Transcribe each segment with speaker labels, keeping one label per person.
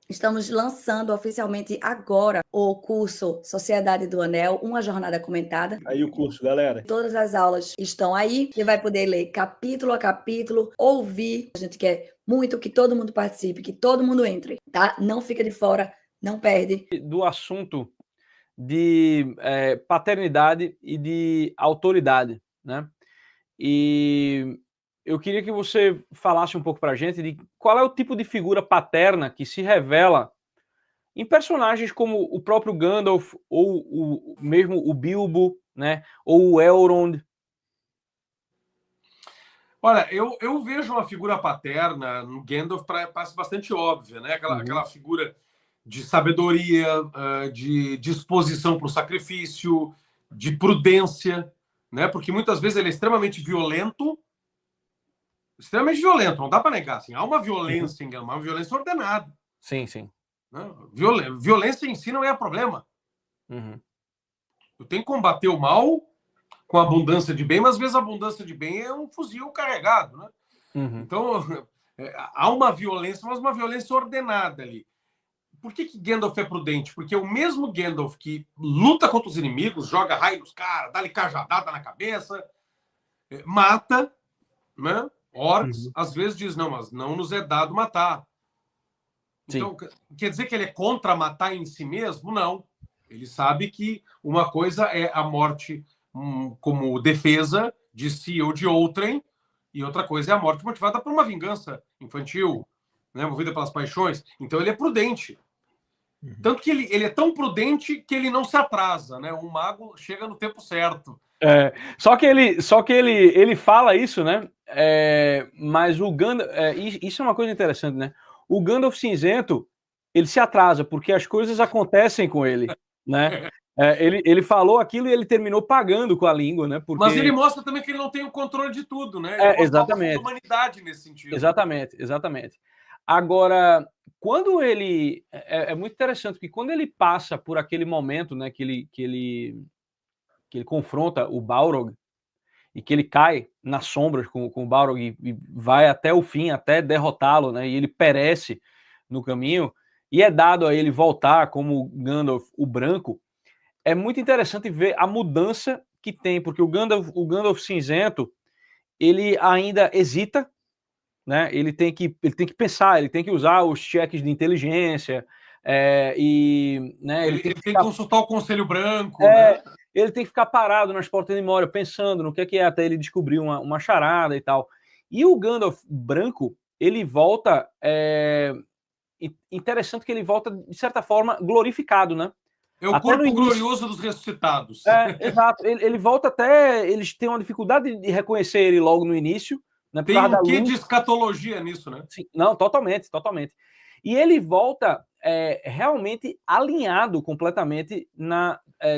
Speaker 1: Estamos lançando oficialmente agora o curso Sociedade do Anel, uma jornada comentada.
Speaker 2: Aí o curso, galera.
Speaker 1: Todas as aulas estão aí. Você vai poder ler capítulo a capítulo, ouvir. A gente quer muito que todo mundo participe, que todo mundo entre, tá? Não fica de fora, não perde.
Speaker 3: Do assunto de paternidade e de autoridade, né? E eu queria que você falasse um pouco para a gente de qual é o tipo de figura paterna que se revela em personagens como o próprio Gandalf, ou mesmo o Bilbo, né? Ou o Elrond.
Speaker 4: Olha, eu vejo uma figura paterna no Gandalf, parece bastante óbvia, né? Aquela figura de sabedoria, de disposição para o sacrifício, de prudência, né? Porque muitas vezes ele é extremamente violento, não dá para negar. Assim, há uma violência em Gandalf, uma violência ordenada.
Speaker 3: Sim, sim.
Speaker 4: Né? Violência em si não é problema. Eu tenho que combater o mal com abundância de bem, mas às vezes a abundância de bem é um fuzil carregado, né? Então, há uma violência, mas uma violência ordenada ali. Por que Gandalf é prudente? Porque o mesmo Gandalf que luta contra os inimigos, joga raio nos caras, dá-lhe cajadada na cabeça, mata, né? Orcs, às vezes diz, não, mas não nos é dado matar. Então, quer dizer que ele é contra matar em si mesmo? Não. Ele sabe que uma coisa é a morte como defesa de si ou de outrem, e outra coisa é a morte motivada por uma vingança infantil, né, movida pelas paixões. Então ele é prudente. Tanto que ele é tão prudente que ele não se atrasa, né? Um mago chega no tempo certo.
Speaker 3: Só que ele fala isso, né? Mas o Gandalf... isso é uma coisa interessante, né? O Gandalf cinzento, ele se atrasa, porque as coisas acontecem com ele, né? Ele falou aquilo e ele terminou pagando com a língua, né? Porque...
Speaker 4: Mas ele mostra também que ele não tem o controle de tudo, né? Ele
Speaker 3: exatamente.
Speaker 4: A humanidade nesse sentido.
Speaker 3: Exatamente. Agora, quando ele... É muito interessante, porque quando ele passa por aquele momento, né, que ele confronta o Balrog, e que ele cai nas sombras com o Balrog e vai até o fim, até derrotá-lo, né? E ele perece no caminho, e é dado a ele voltar como Gandalf o Branco. É muito interessante ver a mudança que tem, porque o Gandalf cinzento, ele ainda hesita, né? Ele tem que pensar, ele tem que usar os cheques de inteligência, né,
Speaker 4: ele tem que consultar o Conselho Branco, né?
Speaker 3: Ele tem que ficar parado nas portas de Moria, pensando no que é, até ele descobrir uma charada e tal. E o Gandalf branco, ele volta... interessante que ele volta, de certa forma, glorificado, né?
Speaker 4: É o corpo glorioso dos ressuscitados.
Speaker 3: Exato. Ele volta até... Eles têm uma dificuldade de reconhecer ele logo no início. Né,
Speaker 4: tem um quê de escatologia nisso, né?
Speaker 3: Sim, não, totalmente. E ele volta realmente alinhado completamente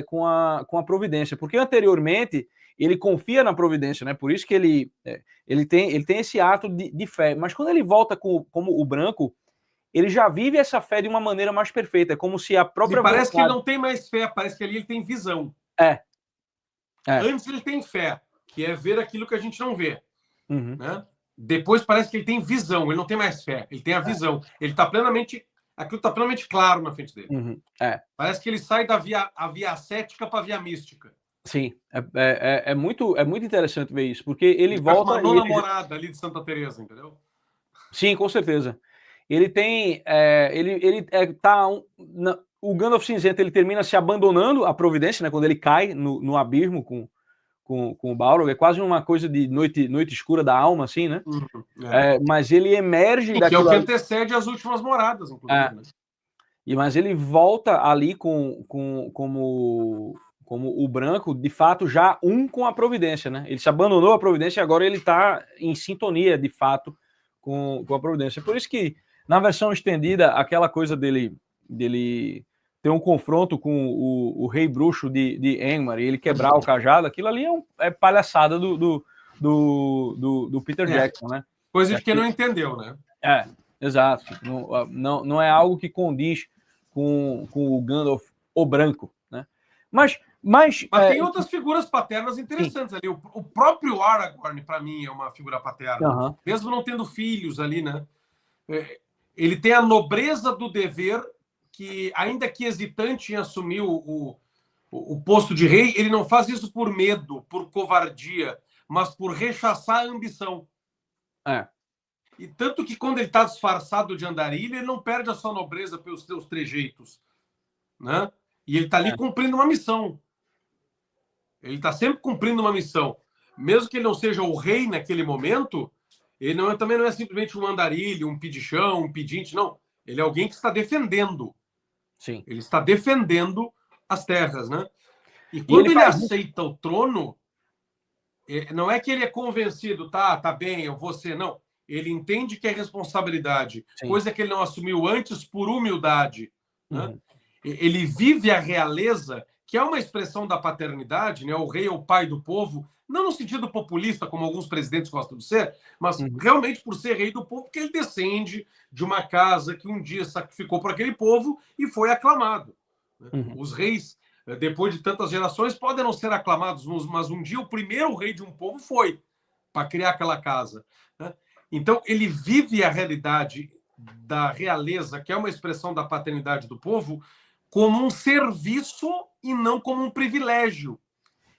Speaker 3: com a providência, porque anteriormente ele confia na providência, né? Por isso que ele tem esse ato de fé, mas quando ele volta como o branco, ele já vive essa fé de uma maneira mais perfeita, é como se a própria...
Speaker 4: Parece que ele não tem mais fé, parece que ali ele tem visão. Antes ele tem fé, que é ver aquilo que a gente não vê. Né? Depois parece que ele tem visão, ele não tem mais fé, ele tem a visão. Ele está plenamente... Aquilo está plenamente claro na frente dele. Parece que ele sai da via ascética para a via mística.
Speaker 3: Sim, é muito interessante ver isso, porque ele volta...
Speaker 4: Uma nona morada ali de Santa Teresa, entendeu?
Speaker 3: Sim, com certeza. Ele tem... o Gandalf cinzento, ele termina se abandonando à providência, né, quando ele cai no abismo com o Balrog, é quase uma coisa de noite escura da alma, assim, né? Mas ele emerge
Speaker 4: daquilo... Que é o que antecede as últimas moradas, inclusive. Né?
Speaker 3: Mas ele volta ali como o branco, de fato, já com a providência, né? Ele se abandonou a providência e agora ele está em sintonia, de fato, com a providência. Por isso que, na versão estendida, aquela coisa dele ter um confronto com o rei bruxo de Angmar e ele quebrar o cajado, aquilo ali é palhaçada do Peter Jackson, né?
Speaker 4: Coisa de quem não entendeu, né?
Speaker 3: Exato. Não é algo que condiz com o Gandalf o branco, né? Mas
Speaker 4: tem outras figuras paternas interessantes ali. O próprio Aragorn, para mim, é uma figura paterna. Mesmo não tendo filhos ali, né? ele tem a nobreza do dever que, ainda que hesitante em assumir o posto de rei, ele não faz isso por medo, por covardia, mas por rechaçar a ambição. E tanto que quando ele está disfarçado de andarilho, ele não perde a sua nobreza pelos seus trejeitos, né? E ele está ali cumprindo uma missão. Ele está sempre cumprindo uma missão. Mesmo que ele não seja o rei naquele momento, ele também não é simplesmente um andarilho, um pedichão, um pedinte, não. Ele é alguém que está defendendo.
Speaker 3: Sim.
Speaker 4: Ele está defendendo as terras, né? E quando ele aceita o trono, não é que ele é convencido, tá bem, eu vou ser, não. Ele entende que é responsabilidade, coisa que ele não assumiu antes por humildade, né? Ele vive a realeza, que é uma expressão da paternidade, né? O rei é o pai do povo, não no sentido populista, como alguns presidentes gostam de ser, mas realmente por ser rei do povo, porque ele descende de uma casa que um dia sacrificou por aquele povo e foi aclamado. Os reis, depois de tantas gerações, podem não ser aclamados, mas um dia o primeiro rei de um povo foi para criar aquela casa, né? Então, ele vive a realidade da realeza, que é uma expressão da paternidade do povo, como um serviço e não como um privilégio.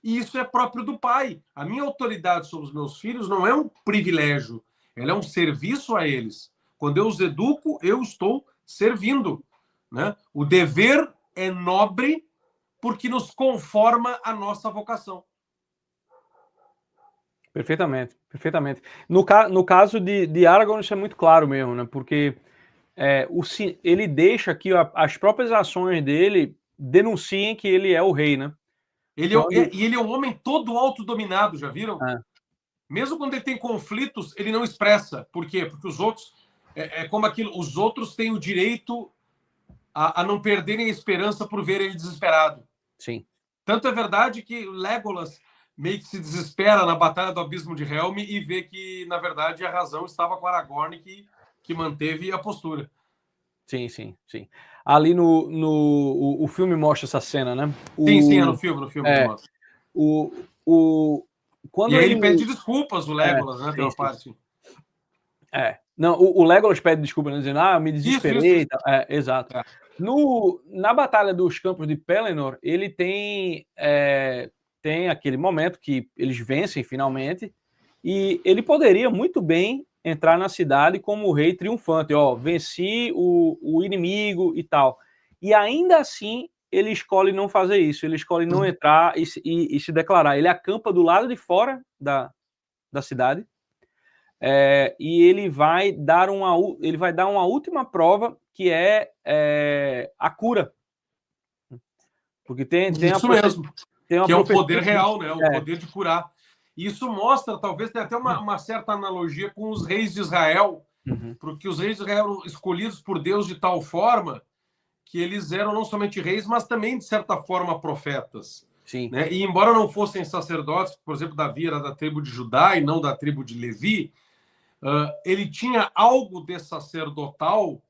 Speaker 4: E isso é próprio do pai. A minha autoridade sobre os meus filhos não é um privilégio, ela é um serviço a eles. Quando eu os educo, eu estou servindo, né? O dever é nobre porque nos conforma a nossa vocação.
Speaker 3: Perfeitamente, perfeitamente. No caso de Aragorn, isso é muito claro mesmo, né? Porque ele deixa que as próprias ações dele denunciem que ele é o rei, né?
Speaker 4: E ele é um homem todo autodominado, já viram? Mesmo quando ele tem conflitos, ele não expressa. Por quê? Porque os outros, como aquilo, os outros têm o direito a não perderem a esperança por ver ele desesperado.
Speaker 3: Sim.
Speaker 4: Tanto é verdade que Legolas meio que se desespera na Batalha do Abismo de Helm e vê que, na verdade, a razão estava com Aragorn, que manteve a postura.
Speaker 3: Sim. Ali o filme mostra essa cena, né?
Speaker 4: Sim, é no filme mostra.
Speaker 3: Quando
Speaker 4: e aí ele pede desculpas, o Legolas, né? Tem uma parte.
Speaker 3: Não, o Legolas pede desculpa, né, dizendo, eu me desesperei. Isso. Exato. Na Batalha dos Campos de Pelennor, ele tem aquele momento que eles vencem finalmente, e ele poderia muito bem entrar na cidade como o rei triunfante, venci o inimigo e tal. E ainda assim, ele escolhe não fazer isso, ele escolhe não entrar e se declarar. Ele acampa do lado de fora da cidade, e ele vai dar uma última prova, que é a cura. Porque tem
Speaker 4: isso mesmo, que é o poder real, né? O poder de curar. Isso mostra, talvez tenha até uma certa analogia com os reis de Israel, porque os reis de Israel eram escolhidos por Deus de tal forma que eles eram não somente reis, mas também, de certa forma, profetas.
Speaker 3: Sim.
Speaker 4: Né? E embora não fossem sacerdotes, por exemplo, Davi era da tribo de Judá e não da tribo de Levi, ele tinha algo de sacerdotal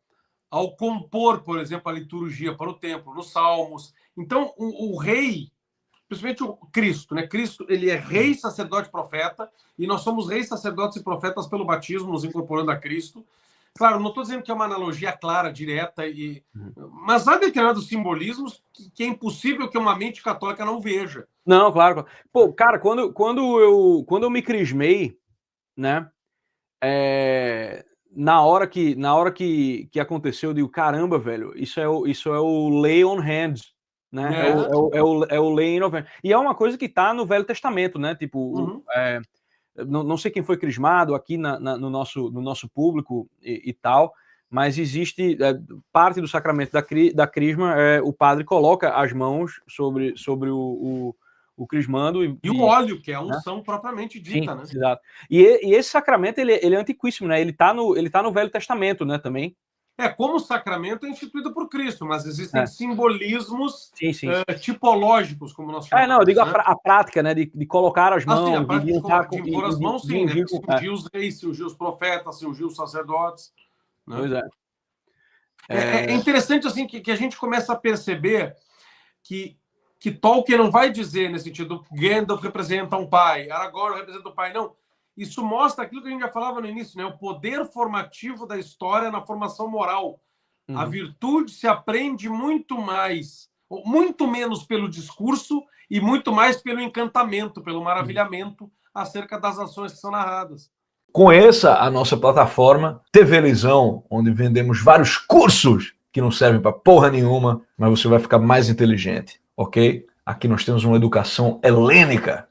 Speaker 4: ao compor, por exemplo, a liturgia para o templo, nos salmos. Então, o rei, principalmente o Cristo, né? Cristo, ele é rei, sacerdote, profeta, e nós somos reis, sacerdotes e profetas pelo batismo, nos incorporando a Cristo. Claro, não estou dizendo que é uma analogia clara, direta, mas há determinados simbolismos que é impossível que uma mente católica não veja.
Speaker 3: Não, claro. Pô, cara, quando eu me crismei, né? Na hora que aconteceu, eu digo, caramba, velho, isso é o lay on hands, né? É o laying of hands. E é uma coisa que tá no Velho Testamento, né? Tipo, não sei quem foi crismado aqui no nosso público e tal, mas existe parte do sacramento da crisma, o padre coloca as mãos sobre o crismando.
Speaker 4: E o óleo, que é a unção propriamente dita, né?
Speaker 3: Exato. E esse sacramento, ele é antiquíssimo, né? Ele tá no Velho Testamento, né, também.
Speaker 4: Como o sacramento é instituído por Cristo, mas existem simbolismos
Speaker 3: sim.
Speaker 4: tipológicos, como nós chamamos.
Speaker 3: Não, eu digo a prática, né, de colocar as mãos,
Speaker 4: a prática de impor as mãos, sim, né? Se ungiu os reis, se ungiu os profetas, se ungiu os sacerdotes. Né?
Speaker 3: Pois é.
Speaker 4: É interessante, assim, que a gente começa a perceber que Tolkien não vai dizer, nesse sentido, Gandalf representa um pai, Aragorn representa um pai, não. isso mostra aquilo que a gente já falava no início, né? O poder formativo da história na formação moral. A virtude se aprende muito mais, muito menos pelo discurso e muito mais pelo encantamento, pelo maravilhamento acerca das ações que são narradas.
Speaker 2: Conheça a nossa plataforma TV Lisão, onde vendemos vários cursos que não servem para porra nenhuma, mas você vai ficar mais inteligente, ok? Aqui nós temos uma educação helênica.